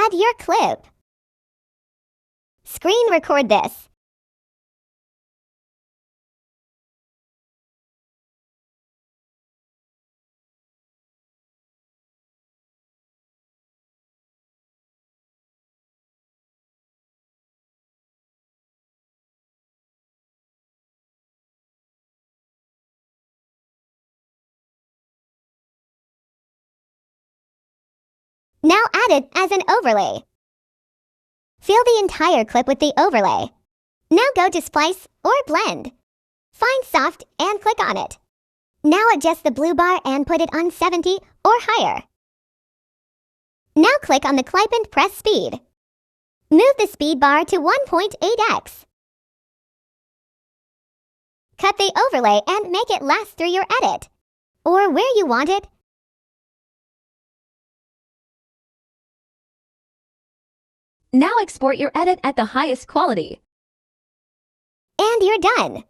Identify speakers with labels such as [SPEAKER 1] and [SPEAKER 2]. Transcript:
[SPEAKER 1] Add your clip. Screen record this. Now add it as an overlay. Fill the entire clip with the overlay. Now go to Splice or Blend. Find Soft and click on it. Now adjust the blue bar and put it on 70 or higher. Now click on the clip and press Speed. Move the speed bar to 1.8x. Cut the overlay and make it last through your edit, or where you want it.
[SPEAKER 2] Now export your edit at the highest quality.
[SPEAKER 1] And you're done.